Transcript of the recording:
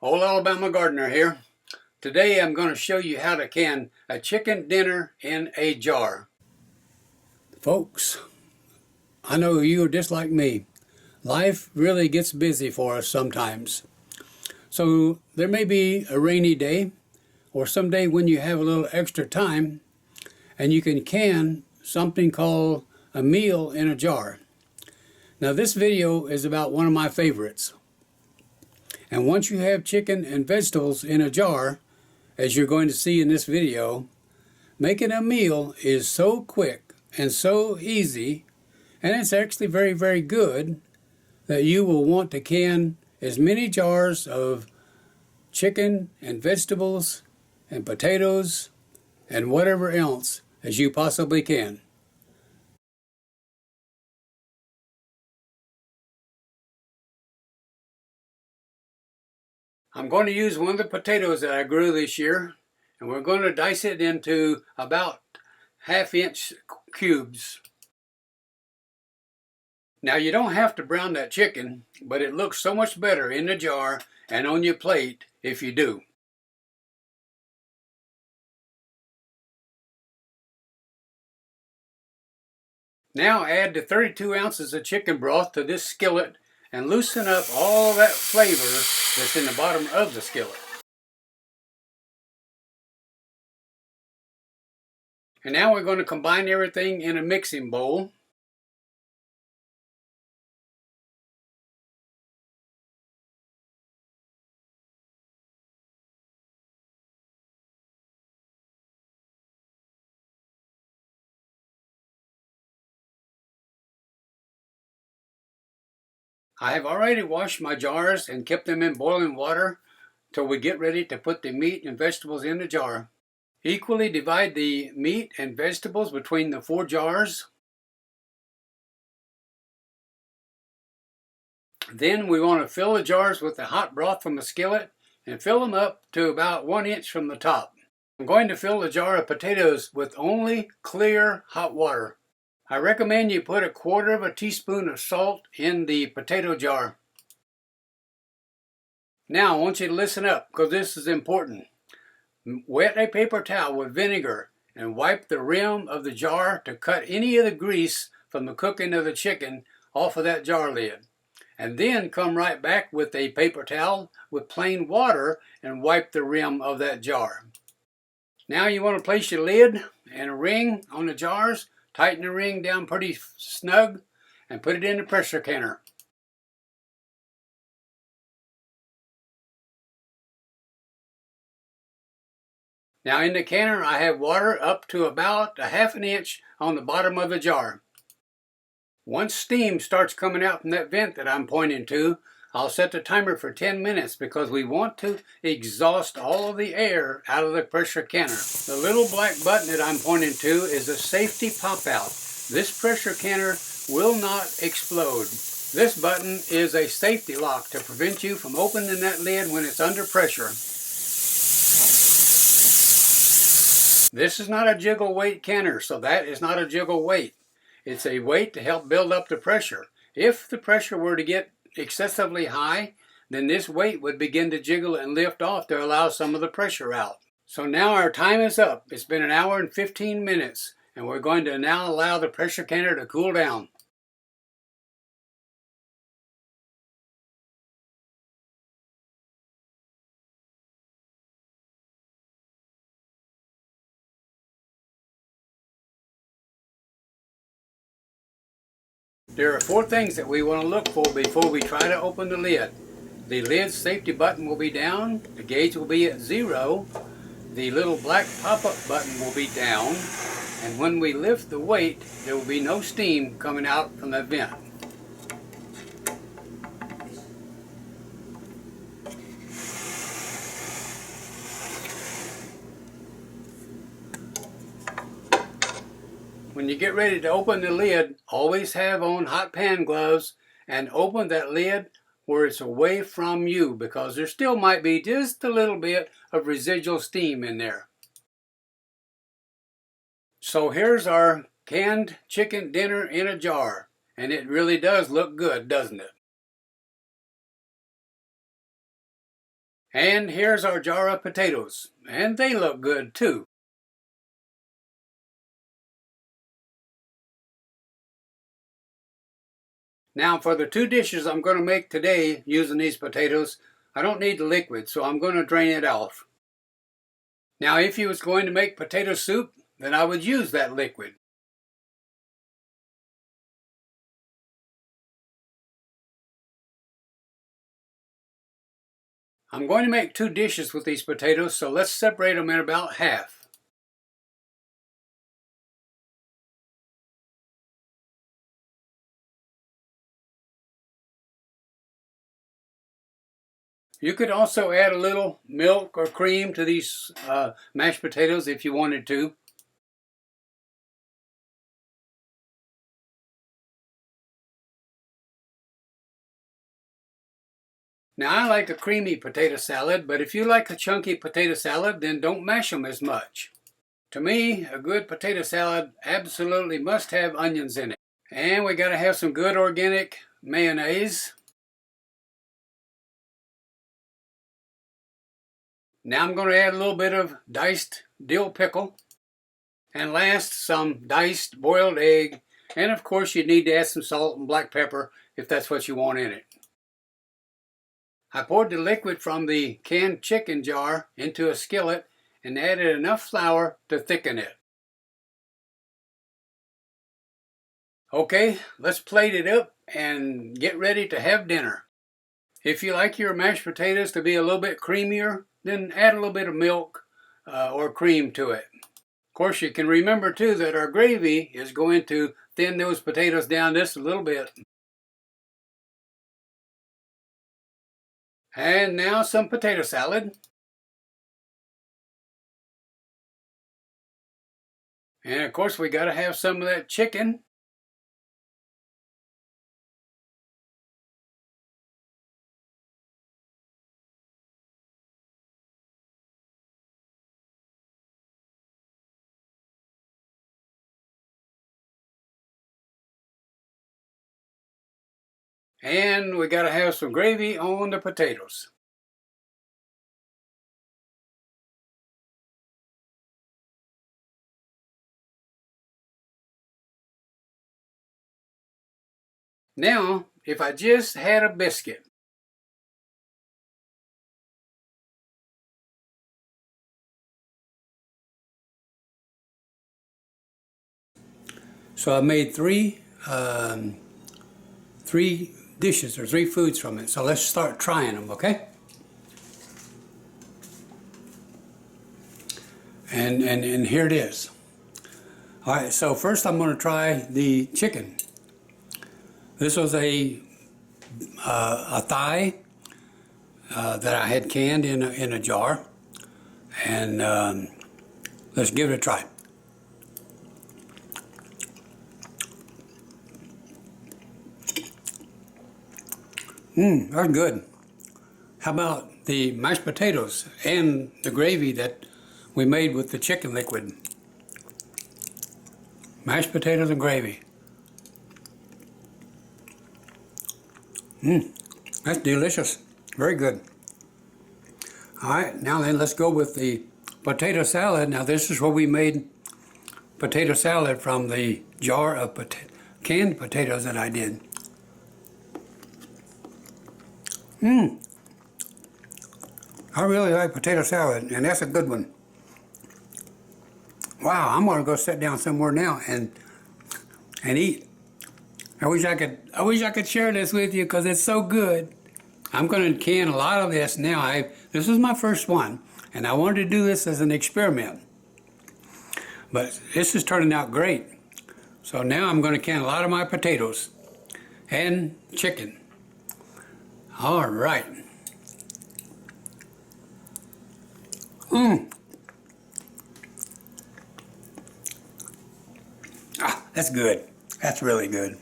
Old Alabama Gardener here. Today I'm going to show you how to can a chicken dinner in a jar. Folks, I know you are just like me. Life really gets busy for us sometimes. So there may be a rainy day or some day when you have a little extra time and you can something called a meal in a jar. Now this video is about one of my favorites. And once you have chicken and vegetables in a jar, as you're going to see in this video, making a meal is so quick and so easy, and it's actually very, very good, that you will want to can as many jars of chicken and vegetables and potatoes and whatever else as you possibly can. I'm going to use one of the potatoes that I grew this year, and we're going to dice it into about 1/2-inch cubes. Now you don't have to brown that chicken, but it looks so much better in the jar and on your plate if you do. Now add the 32 ounces of chicken broth to this skillet and loosen up all that flavor that's in the bottom of the skillet. And now we're going to combine everything in a mixing bowl. I have already washed my jars and kept them in boiling water till we get ready to put the meat and vegetables in the jar. Equally divide the meat and vegetables between the 4 jars. Then we want to fill the jars with the hot broth from the skillet and fill them up to about 1 inch from the top. I'm going to fill the jar of potatoes with only clear hot water. I recommend you put 1/4 teaspoon of salt in the potato jar. Now I want you to listen up because this is important. Wet a paper towel with vinegar and wipe the rim of the jar to cut any of the grease from the cooking of the chicken off of that jar lid. And then come right back with a paper towel with plain water and wipe the rim of that jar. Now you want to place your lid and a ring on the jars. Tighten the ring down pretty snug and put it in the pressure canner. Now in the canner I have water up to about 1/2 inch on the bottom of the jar. Once steam starts coming out from that vent that I'm pointing to, I'll set the timer for 10 minutes because we want to exhaust all of the air out of the pressure canner. The little black button that I'm pointing to is a safety pop out. This pressure canner will not explode. This button is a safety lock to prevent you from opening that lid when it's under pressure. This is not a jiggle weight canner, so that is not a jiggle weight. It's a weight to help build up the pressure. If the pressure were to get excessively high, then this weight would begin to jiggle and lift off to allow some of the pressure out. So now our time is up. It's been 1 hour and 15 minutes, and we're going to now allow the pressure canner to cool down. There are 4 things that we want to look for before we try to open the lid. The lid safety button will be down, the gauge will be at 0, the little black pop-up button will be down, and when we lift the weight, there will be no steam coming out from the vent. When you get ready to open the lid, always have on hot pan gloves and open that lid where it's away from you because there still might be just a little bit of residual steam in there. So here's our canned chicken dinner in a jar, and it really does look good, doesn't it? And here's our jar of potatoes, and they look good too. Now for the two dishes I'm going to make today using these potatoes, I don't need the liquid, so I'm going to drain it off. Now if you was going to make potato soup, then I would use that liquid. I'm going to make two dishes with these potatoes, so let's separate them in about half. You could also add a little milk or cream to these mashed potatoes if you wanted to. Now I like a creamy potato salad, but if you like a chunky potato salad, then don't mash them as much. To me, a good potato salad absolutely must have onions in it. And we gotta have some good organic mayonnaise. Now I'm gonna add a little bit of diced dill pickle. And last, some diced boiled egg. And of course you need to add some salt and black pepper if that's what you want in it. I poured the liquid from the canned chicken jar into a skillet and added enough flour to thicken it. Okay, let's plate it up and get ready to have dinner. If you like your mashed potatoes to be a little bit creamier, then add a little bit of milk or cream to it. Of course, you can remember too that our gravy is going to thin those potatoes down just a little bit. And now some potato salad. And of course we got to have some of that chicken. And we got to have some gravy on the potatoes. Now, if I just had a biscuit. So I made three dishes or three foods from it. So let's start trying them, okay? And here it is. All right, so first I'm going to try the chicken. This was a thigh that I had canned in a jar, and let's give it a try. That's good. How about the mashed potatoes and the gravy that we made with the chicken liquid? Mashed potatoes and gravy. That's delicious. Very good. All right, now then let's go with the potato salad. Now this is where we made potato salad from the jar of canned potatoes that I did. I really like potato salad, and that's a good one. Wow, I'm gonna go sit down somewhere now and eat. I wish I could share this with you because it's so good. I'm gonna can a lot of this now. This is my first one, and I wanted to do this as an experiment. But this is turning out great. So now I'm gonna can a lot of my potatoes and chicken. All right. That's good. That's really good.